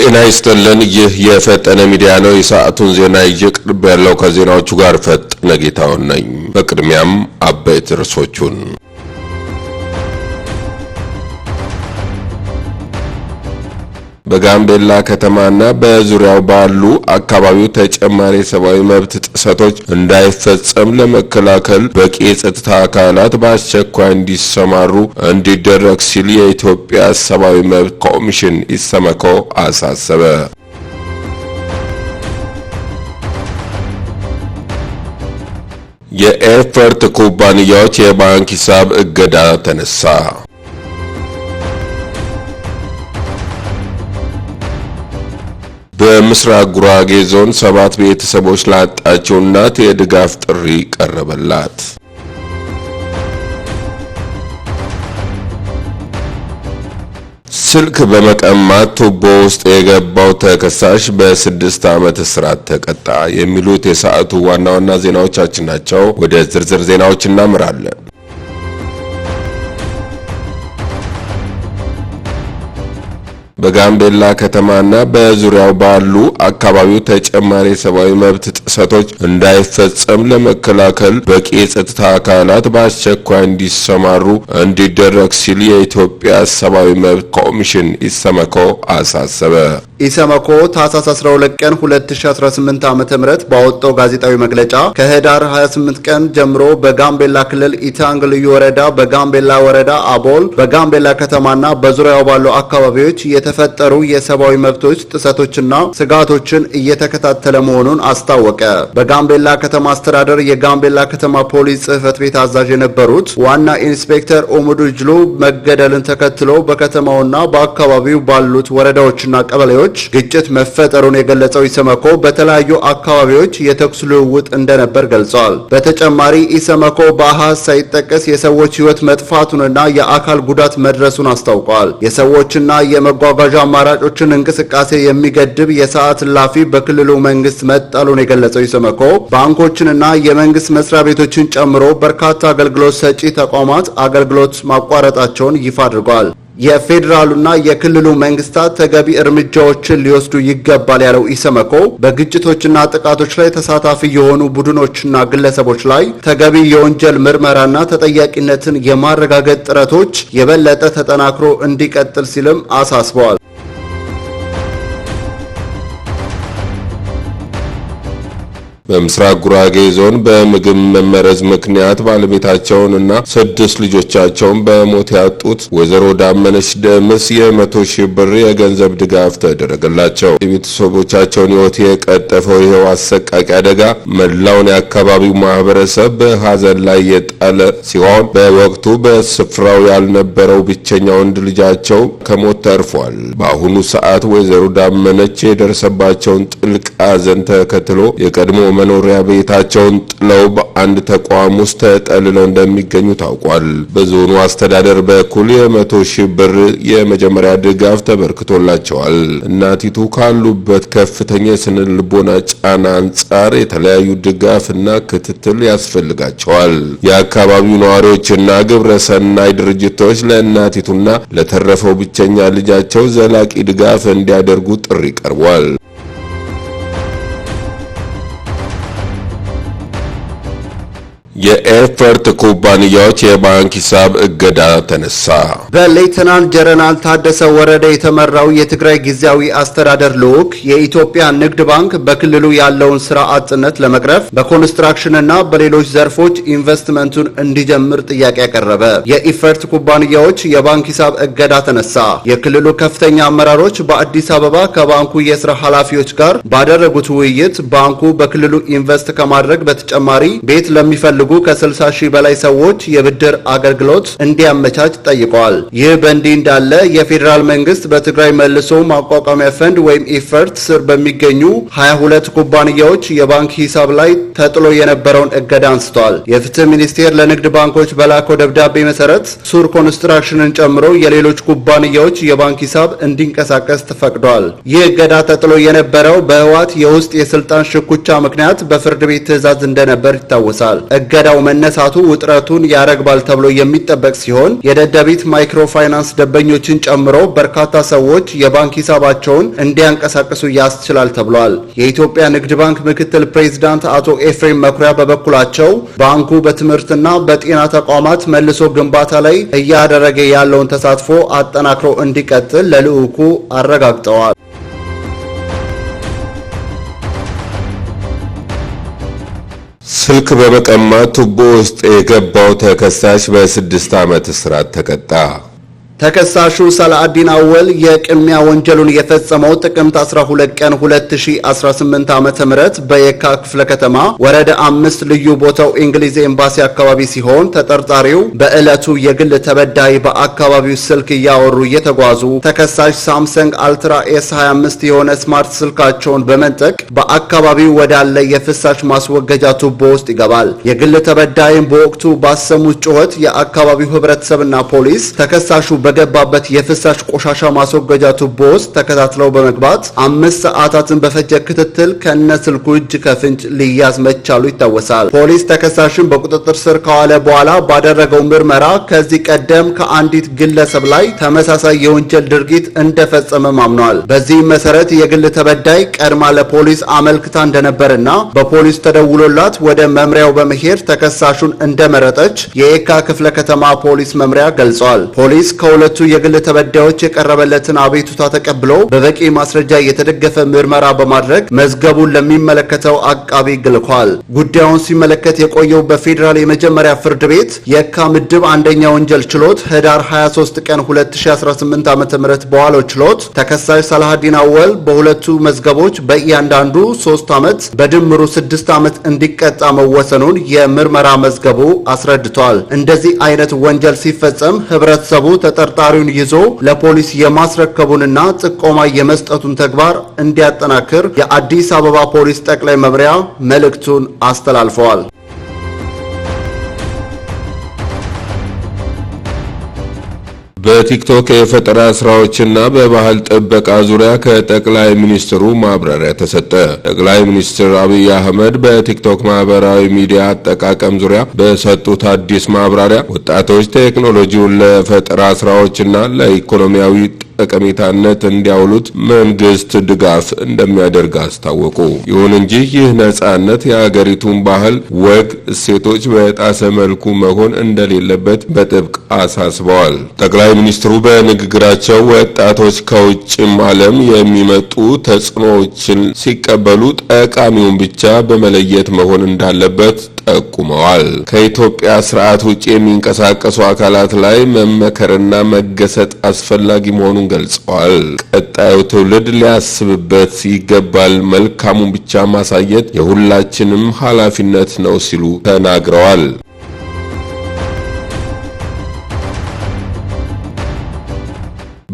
ጤና ይስጥልን። ይህ የፈጠነ ሚዲያ ነው። የሰዓቱን ዜና ይቀርብ ያለው ከዜናዎቹ ጋር ፈጠነ ጌታው ነኝ። በቅድሚያም አበይት ርዕሶቹን በጋምቤላ ከተማና በዙሪያው ባሉ አካባቢው ተጨማሪ ሰብአዊ መብት ጥሰቶች እንዳይፈጸም ለመከላከል በቂ የጸጥታ አካላት በአስቸኳይ እንዲሰማሩ እንዲደረግ ሲል የኢትዮጵያ ሰብአዊ መብት ኮሚሽን ኢሰመኮ አሳሰበ። የኤፈርት ኩባንያዎች የባንክ ሂሳብ እገዳ ተነሳ። በምስራቅ ጉራጌ ዞን 7 ቤተሰቦች ላጣቸው እናት የድጋፍ ጥሪ ቀረበላት። ስልክ በመቀማት ቱቦ ውስጥ የገባው ተከሳሽ በ6 ዓመት እስራት ተቀጣ። የሚሉት የሰዓቱ ዋና ዋና ዜናዎቻችን ናቸው። ወደ ዝርዝር ዜናዎች እናመራለን። በጋምቤላ ከተማና በዙሪያው ባሉ አካባቢው ተጨማሪ ሰብአዊ መብት ጥሰቶች እንዳይፈጸም ለመከላከል በቂ የጸጥታ አካላት በአስቸኳይ እንዲሰማሩ እንዲደረግ ሲል የኢትዮጵያ ሰብአዊ መብት ኮሚሽን ኢሰመኮ አሳሰበ። ኢሰመኮ ታህሳስ 12 ቀን 2018 ዓ.ም ባወጣው ጋዜጣዊ መግለጫ ከህዳር 28 ቀን ጀምሮ በጋምቤላ ክልል ኢታንግ ልዩ ወረዳ፣ በጋምቤላ ወረዳ አቦል፣ በጋምቤላ ከተማና በዙሪያው ባሉ አካባቢዎች የተፈጠሩ የሰብአዊ መብቶች ጥሰቶችና ስጋቶችን እየተከታተለ መሆኑን አስታወቀ። በጋምቤላ ከተማ አስተዳደር የጋምቤላ ከተማ ፖሊስ ጽህፈት ቤት አዛዥ የነበሩት ዋና ኢንስፔክተር ኦሙዱ ጅሉ መገደልን ተከትሎ በከተማውና በአካባቢው ባሉት ወረዳዎችና ቀበሌዎች ግጭት መፈጠሩን የገለጸው ኢሰመኮ በተለያዩ አካባቢዎች የተኩስ ልውውጥ እንደነበር ገልጿል። በተጨማሪ ኢሰመኮ በአሃዝ ሳይጠቀስ የሰዎች ህይወት መጥፋቱንና የአካል ጉዳት መድረሱን አስታውቋል። የሰዎችና የመጓጓዣ አማራጮችን እንቅስቃሴ የሚገድብ የሰዓት እላፊ በክልሉ መንግስት መጣሉን የገለጸው ኢሰመኮ ባንኮችንና የመንግስት መስሪያ ቤቶችን ጨምሮ በርካታ አገልግሎት ሰጪ ተቋማት አገልግሎት ማቋረጣቸውን ይፋ አድርጓል። የፌዴራሉና የክልሉ መንግስታት ተገቢ እርምጃዎችን ሊወስዱ ይገባል ያለው ኢሰመኮ በግጭቶችና ጥቃቶች ላይ ተሳታፊ የሆኑ ቡድኖችና ግለሰቦች ላይ ተገቢ የወንጀል ምርመራና ተጠያቂነትን የማረጋገጥ ጥረቶች የበለጠ ተጠናክሮ እንዲቀጥል ሲልም አሳስበዋል። በምስራቅ ጉራጌ ዞን በምግብ መመረዝ ምክንያት ባለቤታቸውንና 6 ልጆቻቸውን በሞት ያጡት ወይዘሮ ዳመነች ደምስ የ100,000 ብር የገንዘብ ድጋፍ ተደረገላቸው። የቤተሰቦቻቸውን ሕይወት የቀጠፈው ይኸው አሰቃቂ አደጋ መላውን የአካባቢው ማህበረሰብ በሐዘን ላይ የጣለ ሲሆን በወቅቱ በስፍራው ያልነበረው ብቸኛ ወንድ ልጃቸው ከሞት ተርፏል። በአሁኑ ሰዓት ወይዘሮ ዳመነች የደረሰባቸውን ጥልቅ ሐዘን ተከትሎ የቀድሞ መኖሪያ ቤታቸውን ጥለው በአንድ ተቋም ውስጥ ተጠልለው እንደሚገኙ ታውቋል። በዞኑ አስተዳደር በኩል የ100,000 ብር የመጀመሪያ ድጋፍ ተበርክቶላቸዋል። እናቲቱ ካሉበት ከፍተኛ የስነ ልቦና ጫና አንጻር የተለያዩ ድጋፍና ክትትል ያስፈልጋቸዋል። የአካባቢው ነዋሪዎችና ግብረሰናይ ድርጅቶች ለእናቲቱና ለተረፈው ብቸኛ ልጃቸው ዘላቂ ድጋፍ እንዲያደርጉ ጥሪ ቀርቧል። የኤፈርት ኩባንያዎች የባንክ ሂሳብ እገዳ ተነሳ። በሌተናንት ጀነራል ታደሰ ወረደ የተመራው የትግራይ ጊዜያዊ አስተዳደር ልዑክ የኢትዮጵያ ንግድ ባንክ በክልሉ ያለውን ስራ አጥነት ለመቅረፍ በኮንስትራክሽንና በሌሎች ዘርፎች ኢንቨስትመንቱን እንዲጀምር ጥያቄ ያቀረበ። የኤፈርት ኩባንያዎች የባንክ ሂሳብ እገዳ ተነሳ። የክልሉ ከፍተኛ አመራሮች በአዲስ አበባ ከባንኩ የስራ ኃላፊዎች ጋር ባደረጉት ውይይት ባንኩ በክልሉ ኢንቨስት ከማድረግ በተጨማሪ ቤት ለሚፈልጉ ከ60,000 በላይ ሰዎች የብድር አገልግሎት እንዲያመቻች ጠይቀዋል። ይህ በእንዲህ እንዳለ የፌዴራል መንግስት በትግራይ መልሶ ማቋቋሚያ ፈንድ ወይም ኢፈርት ስር በሚገኙ 22 ኩባንያዎች የባንክ ሂሳብ ላይ ተጥሎ የነበረውን እገዳ አንስቷል። የፍትህ ሚኒስቴር ለንግድ ባንኮች በላከው ደብዳቤ መሰረት ሱር ኮንስትራክሽንን ጨምሮ የሌሎች ኩባንያዎች የባንክ ሂሳብ እንዲንቀሳቀስ ተፈቅዷል። ይህ እገዳ ተጥሎ የነበረው በህወሓት የውስጥ የስልጣን ሽኩቻ ምክንያት በፍርድ ቤት ትዕዛዝ እንደነበር ይታወሳል። እገዳው መነሳቱ ውጥረቱን ያረግባል ተብሎ የሚጠበቅ ሲሆን የደደቢት ማይክሮ ፋይናንስ ደንበኞችን ጨምሮ በርካታ ሰዎች የባንክ ሂሳባቸውን እንዲያንቀሳቅሱ ያስችላል ተብሏል። የኢትዮጵያ ንግድ ባንክ ምክትል ፕሬዝዳንት አቶ ኤፍሬም መኩሪያ በበኩላቸው ባንኩ በትምህርትና በጤና ተቋማት መልሶ ግንባታ ላይ እያደረገ ያለውን ተሳትፎ አጠናክሮ እንዲቀጥል ለልዑኩ አረጋግጠዋል። ስልክ በመቀማት ቱቦ ውስጥ የገባው ተከሳሽ በ6 ዓመት እስራት ተቀጣ። ተከሳሹ ሰላአዲን አወል የቅሚያ ወንጀሉን የፈጸመው ጥቅምት 12 ቀን 2018 ዓ.ም በየካ ክፍለ ከተማ ወረዳ 5 ልዩ ቦታው እንግሊዝ ኤምባሲ አካባቢ ሲሆን ተጠርጣሪው በዕለቱ የግል ተበዳይ በአካባቢው ስልክ እያወሩ እየተጓዙ ተከሳሽ ሳምሰንግ አልትራ S25 የሆነ ስማርት ስልካቸውን በመንጠቅ በአካባቢው ወዳለ የፍሳሽ ማስወገጃ ቱቦ ውስጥ ይገባል። የግል ተበዳይም በወቅቱ ባሰሙት ጩኸት የአካባቢው ህብረተሰብና ፖሊስ ተከሳሹ በገባበት የፍሳሽ ቆሻሻ ማስወገጃ ቱቦ ውስጥ ተከታትለው በመግባት 5 ሰዓታትን በፈጀ ክትትል ከነስልኩ እጅ ከፍንጭ ሊያዝ መቻሉ ይታወሳል። ፖሊስ ተከሳሽን በቁጥጥር ስር ከዋለ በኋላ ባደረገው ምርመራ ከዚህ ቀደም ከአንዲት ግለሰብ ላይ ተመሳሳይ የወንጀል ድርጊት እንደፈጸመ ማምኗል። በዚህም መሰረት የግል ተበዳይ ቀድማ ለፖሊስ አመልክታ እንደነበርና በፖሊስ ተደውሎላት ወደ መምሪያው በመሄድ ተከሳሹን እንደመረጠች የየካ ክፍለ ከተማ ፖሊስ መምሪያ ገልጿል። ፖሊስ ሁለቱ የግል ተበዳዮች የቀረበለትን አቤቱታ ተቀብሎ በበቂ ማስረጃ የተደገፈ ምርመራ በማድረግ መዝገቡን ለሚመለከተው አቃቢ ልኳል። ጉዳዩን ሲመለከት የቆየው በፌዴራል የመጀመሪያ ፍርድ ቤት የካ ምድብ አንደኛ ወንጀል ችሎት ህዳር 23 ቀን 2018 ዓ.ም በዋለው ችሎት ተከሳሽ ሰላአዲን አወል በሁለቱ መዝገቦች በእያንዳንዱ 3 ዓመት በድምሩ 6 ዓመት እንዲቀጣ መወሰኑን የምርመራ መዝገቡ አስረድቷል። እንደዚህ አይነት ወንጀል ሲፈጸም ህብረተሰቡ ተጠርጣሪውን ይዞ ለፖሊስ የማስረከቡንና ጥቆማ የመስጠቱን ተግባር እንዲያጠናክር የአዲስ አበባ ፖሊስ ጠቅላይ መምሪያ መልእክቱን አስተላልፈዋል። በቲክቶክ የፈጠራ ስራዎችና በባህል ጥበቃ ዙሪያ ከጠቅላይ ሚኒስትሩ ማብራሪያ ተሰጠ። ጠቅላይ ሚኒስትር አብይ አህመድ በቲክቶክ ማህበራዊ ሚዲያ አጠቃቀም ዙሪያ በሰጡት አዲስ ማብራሪያ ወጣቶች ቴክኖሎጂውን ለፈጠራ ስራዎችና ለኢኮኖሚያዊ ጠቀሜታነት እንዲያውሉት መንግስት ድጋፍ እንደሚያደርግ አስታወቁ። ይሁን እንጂ ይህ ነጻነት የሀገሪቱን ባህል፣ ወግ፣ እሴቶች በጣሰ መልኩ መሆን እንደሌለበት በጥብቅ አሳስበዋል። ጠቅላይ ሚኒስትሩ በንግግራቸው ወጣቶች ከውጭም ዓለም የሚመጡ ተጽዕኖዎችን ሲቀበሉ ጠቃሚውን ብቻ በመለየት መሆን እንዳለበት ጠቁመዋል። ከኢትዮጵያ ስርዓት ውጪ የሚንቀሳቀሱ አካላት ላይ መመከርና መገሰጥ አስፈላጊ መሆኑን ገልጸዋል። ቀጣዩ ትውልድ ሊያስብበት ይገባል፣ መልካሙን ብቻ ማሳየት የሁላችንም ኃላፊነት ነው ሲሉ ተናግረዋል።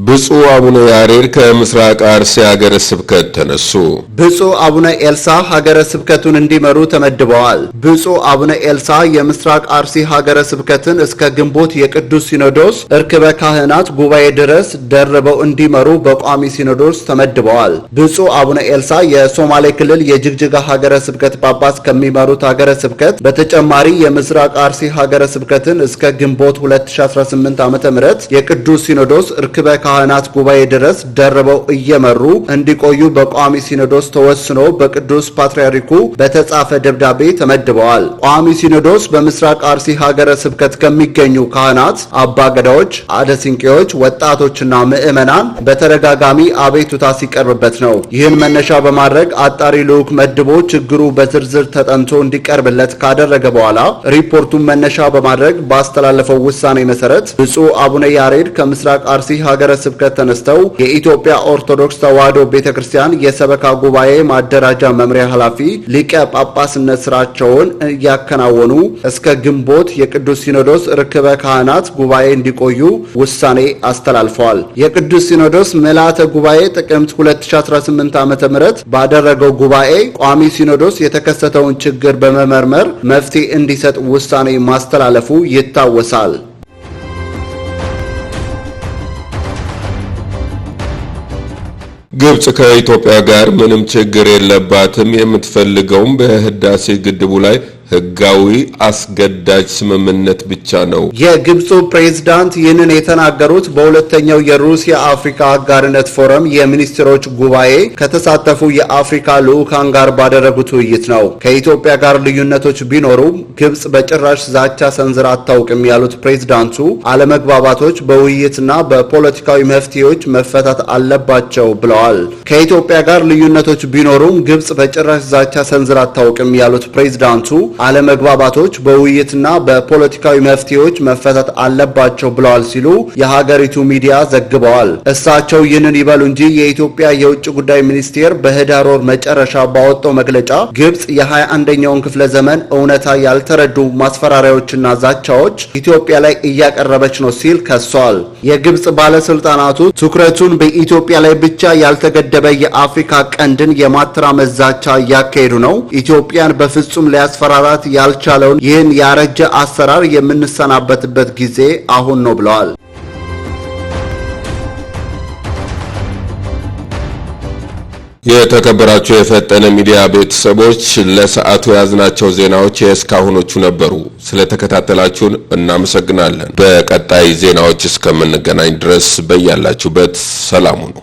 ብፁዕ አቡነ ያሬድ ከምስራቅ አርሲ ሀገረ ስብከት ተነሱ። ብፁዕ አቡነ ኤልሳ ሀገረ ስብከቱን እንዲመሩ ተመድበዋል። ብፁዕ አቡነ ኤልሳ የምስራቅ አርሲ ሀገረ ስብከትን እስከ ግንቦት የቅዱስ ሲኖዶስ እርክበ ካህናት ጉባኤ ድረስ ደርበው እንዲመሩ በቋሚ ሲኖዶስ ተመድበዋል። ብፁዕ አቡነ ኤልሳ የሶማሌ ክልል የጅግጅጋ ሀገረ ስብከት ጳጳስ ከሚመሩት ሀገረ ስብከት በተጨማሪ የምስራቅ አርሲ ሀገረ ስብከትን እስከ ግንቦት 2018 ዓ.ም የቅዱስ ሲኖዶስ እርክበ ካህናት ጉባኤ ድረስ ደርበው እየመሩ እንዲቆዩ በቋሚ ሲኖዶስ ተወስኖ በቅዱስ ፓትርያርኩ በተጻፈ ደብዳቤ ተመድበዋል። ቋሚ ሲኖዶስ በምስራቅ አርሲ ሀገረ ስብከት ከሚገኙ ካህናት፣ አባገዳዎች፣ አደሲንቄዎች፣ ወጣቶችና ምዕመናን በተደጋጋሚ አቤቱታ ሲቀርብበት ነው። ይህን መነሻ በማድረግ አጣሪ ልዑክ መድቦ ችግሩ በዝርዝር ተጠንቶ እንዲቀርብለት ካደረገ በኋላ ሪፖርቱን መነሻ በማድረግ ባስተላለፈው ውሳኔ መሰረት ብፁዕ አቡነ ያሬድ ከምስራቅ አርሲ ሀገረ ስብከት ተነስተው የኢትዮጵያ ኦርቶዶክስ ተዋሕዶ ቤተክርስቲያን የሰበካ ጉባኤ ማደራጃ መምሪያ ኃላፊ ሊቀ ጳጳስነት ስራቸውን እያከናወኑ እስከ ግንቦት የቅዱስ ሲኖዶስ ርክበ ካህናት ጉባኤ እንዲቆዩ ውሳኔ አስተላልፈዋል። የቅዱስ ሲኖዶስ ምልዓተ ጉባኤ ጥቅምት 2018 ዓ.ም ባደረገው ጉባኤ ቋሚ ሲኖዶስ የተከሰተውን ችግር በመመርመር መፍትሄ እንዲሰጥ ውሳኔ ማስተላለፉ ይታወሳል። ግብጽ ከኢትዮጵያ ጋር ምንም ችግር የለባትም፣ የምትፈልገውም በህዳሴ ግድቡ ላይ ህጋዊ አስገዳጅ ስምምነት ብቻ ነው። የግብፁ ፕሬዝዳንት ይህንን የተናገሩት በሁለተኛው የሩሲያ አፍሪካ አጋርነት ፎረም የሚኒስትሮች ጉባኤ ከተሳተፉ የአፍሪካ ልዑካን ጋር ባደረጉት ውይይት ነው። ከኢትዮጵያ ጋር ልዩነቶች ቢኖሩም ግብፅ በጭራሽ ዛቻ ሰንዝራ አታውቅም ያሉት ፕሬዝዳንቱ አለመግባባቶች በውይይትና በፖለቲካዊ መፍትሄዎች መፈታት አለባቸው ብለዋል። ከኢትዮጵያ ጋር ልዩነቶች ቢኖሩም ግብፅ በጭራሽ ዛቻ ሰንዝራ አታውቅም ያሉት ፕሬዝዳንቱ አለመግባባቶች በውይይትና በፖለቲካዊ መፍትሄዎች መፈታት አለባቸው ብለዋል ሲሉ የሀገሪቱ ሚዲያ ዘግበዋል። እሳቸው ይህንን ይበሉ እንጂ የኢትዮጵያ የውጭ ጉዳይ ሚኒስቴር በህዳር ወር መጨረሻ ባወጣው መግለጫ ግብፅ የ21ኛውን ክፍለ ዘመን እውነታ ያልተረዱ ማስፈራሪያዎችና ዛቻዎች ኢትዮጵያ ላይ እያቀረበች ነው ሲል ከሷል። የግብፅ ባለስልጣናቱ ትኩረቱን በኢትዮጵያ ላይ ብቻ ያልተገደበ የአፍሪካ ቀንድን የማተራመስ ዛቻ እያካሄዱ ነው። ኢትዮጵያን በፍጹም ሊያስፈራራት ያልቻለውን ይህን ያረጀ አሰራር የምንሰናበትበት ጊዜ አሁን ነው ብለዋል። የተከበራችሁ የፈጠነ ሚዲያ ቤተሰቦች ለሰዓቱ ያዝናቸው ዜናዎች የእስካሁኖቹ ነበሩ። ስለተከታተላችሁን እናመሰግናለን። በቀጣይ ዜናዎች እስከምንገናኝ ድረስ በያላችሁበት ሰላም ሁኑ።